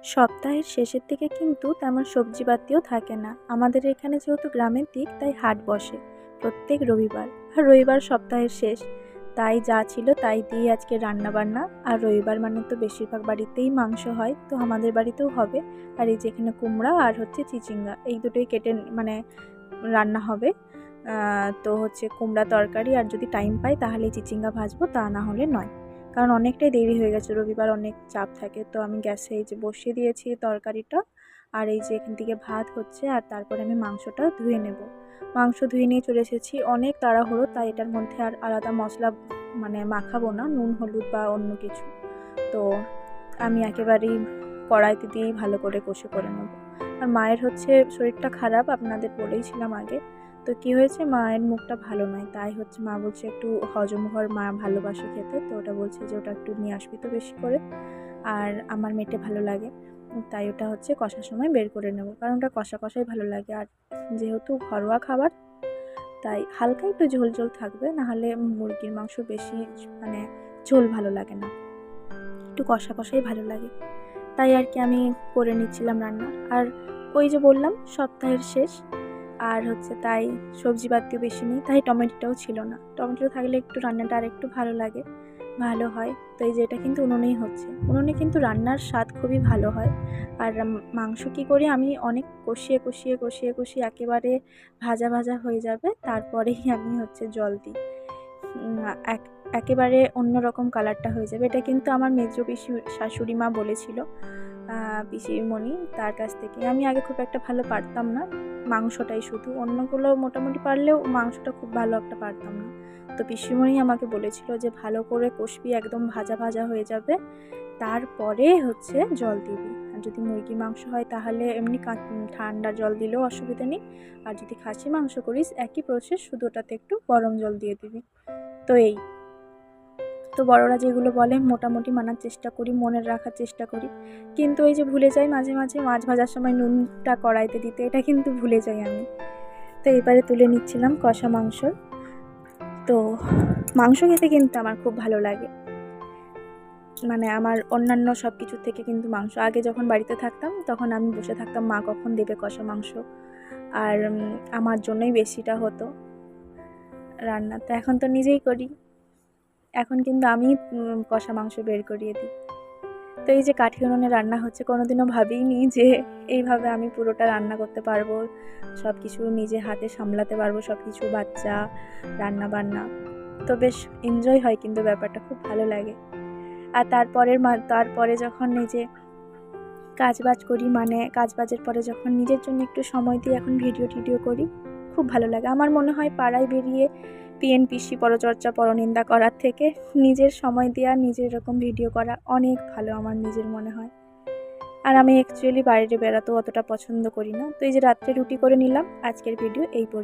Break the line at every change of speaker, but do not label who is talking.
সপ্তাহের শেষের দিকে কিন্তু তেমন সবজিপাতিও থাকে না। আমাদের এখানে যেহেতু গ্রামের দিক, তাই হাট বসে প্রত্যেক রবিবার। আর রবিবার সপ্তাহের শেষ, তাই যা ছিল তাই দিয়ে আজকে রান্না বান্না। আর রবিবার মানে তো বেশিরভাগ বাড়িতেই মাংস হয়, তো আমাদের বাড়িতেও হবে। আর এই যে এখানে কুমড়া আর হচ্ছে চিচিঙ্গা, এই দুটোই কেটে মানে রান্না হবে। তো হচ্ছে কুমড়া তরকারি, আর যদি টাইম পাই তাহলে চিচিঙ্গা ভাজবো, তা না হলে নয়। কারণ অনেকটাই দেরি হয়ে গেছে, রবিবার অনেক চাপ থাকে। তো আমি গ্যাসে এই যে বসিয়ে দিয়েছি তরকারিটা, আর এই যে এখান থেকে ভাত হচ্ছে, আর তারপরে আমি মাংসটা ধুয়ে নেব। মাংস ধুয়ে নিয়ে চলে এসেছি, অনেক তাড়াহুড়ো, তাই এটার মধ্যে আর আলাদা মশলা মানে মাখাবো না, নুন হলুদ বা অন্য কিছু। তো আমি একেবারেই কড়াইতে দিয়েই ভালো করে কষে করে নেব। আর মায়ের হচ্ছে শরীরটা খারাপ, আপনাদের বলেইছিলাম আগে। তো কি হয়েছে, মায়ের মুখটা ভালো নয়, তাই হচ্ছে মা বলছে একটু হজম হওয়ার, মা ভালোবাসে খেতে, তো ওটা বলছে যে ওটা একটু নিয়ে আসবি তো বেশি করে। আর আমার মেটে ভালো লাগে, তাই ওটা হচ্ছে কষার সময় বের করে নেব, কারণ ওটা কষা কষাই ভালো লাগে। আর যেহেতু ঘরোয়া খাবার, তাই হালকা একটু ঝোল ঝোল থাকবে, নাহলে মুরগির মাংস বেশি মানে ঝোল ভালো লাগে না, একটু কষা কষাই ভালো লাগে। তাই আর কি আমি করে নিচ্ছিলাম রান্না। আর ওই যে বললাম সপ্তাহের শেষ, আর হচ্ছে তাই সবজিপাতিও বেশি নেই, তাই টমেটোটাও ছিল না। টমেটো থাকলে একটু রান্নাটা আর একটু ভালো লাগে, ভালো হয়। তো এই যে এটা কিন্তু উনুনেই হচ্ছে, উনুনে কিন্তু রান্নার স্বাদ খুবই ভালো হয়। আর মাংস কী করি আমি, অনেক কষিয়ে কষিয়ে কষিয়ে কষিয়ে একেবারে ভাজা ভাজা হয়ে যাবে, তারপরেই আমি হচ্ছে জল দিই। এক একেবারে অন্যরকম কালারটা হয়ে যাবে। এটা কিন্তু আমার মেজো পিসি শাশুড়ি মা বলেছিল, পিসিমণি, তার কাছ থেকে। আমি আগে খুব একটা ভালো পারতাম না, মাংসটাই শুধু, অন্যগুলো মোটামুটি পারলেও মাংসটা খুব ভালো একটা পারতাম না। তো পিসিমণি আমাকে বলেছিল যে ভালো করে কষবি, একদম ভাজা ভাজা হয়ে যাবে, তারপরে হচ্ছে জল দিবি। আর যদি মুরগি মাংস হয় তাহলে এমনি ঠান্ডা জল দিলেও অসুবিধা নেই। আর যদি খাসি মাংস করিস একই প্রসেস, শুধু ওটাতে একটু গরম জল দিয়ে দিবি। তো এই তো বড়রা যেগুলো বলে মোটামুটি মানার চেষ্টা করি, মনে রাখার চেষ্টা করি, কিন্তু ওই যে ভুলে যাই মাঝে মাঝে, মাছ ভাজার সময় নুনটা কড়াইতে দিতে, এটা কিন্তু ভুলে যাই আমি। তো এবারে তুলে নিচ্ছিলাম কষা মাংস। তো মাংস খেতে কিন্তু আমার খুব ভালো লাগে, মানে আমার অন্যান্য সব কিছুর থেকে কিন্তু মাংস। আগে যখন বাড়িতে থাকতাম তখন আমি বসে থাকতাম মা কখন দেবে কষা মাংস, আর আমার জন্যই বেশিটা হতো রান্না। তো এখন তো নিজেই করি, এখন কিন্তু আমি কষা মাংস বের করিয়ে দিই। তো এই যে কাঠি উনুনে রান্না হচ্ছে, কোনোদিনও ভাবিনি যে এইভাবে আমি পুরোটা রান্না করতে পারবো, সব কিছু নিজে হাতে সামলাতে পারবো, সব কিছু, বাচ্চা, রান্না বান্না। তো বেশ এনজয় হয় কিন্তু ব্যাপারটা, খুব ভালো লাগে। আর তারপরে যখন নিজে কাজবাজ করি, মানে কাজবাজের পরে যখন নিজের জন্য একটু সময় দিয়ে এখন ভিডিও করি, খুব ভালো লাগে। আমার মনে হয় পাড়ায় বেরিয়ে পিএনপিসি, পরচর্চা, পরনিন্দা করার থেকে নিজের সময় দেওয়া, নিজের এরকম ভিডিও করা অনেক ভালো আমার নিজের মনে হয়। আর আমি অ্যাকচুয়ালি বাইরে বেড়াতেও অতটা পছন্দ করি না। তো এই যে রাত্রে রুটি করে নিলাম, আজকের ভিডিও এই পর্যন্ত।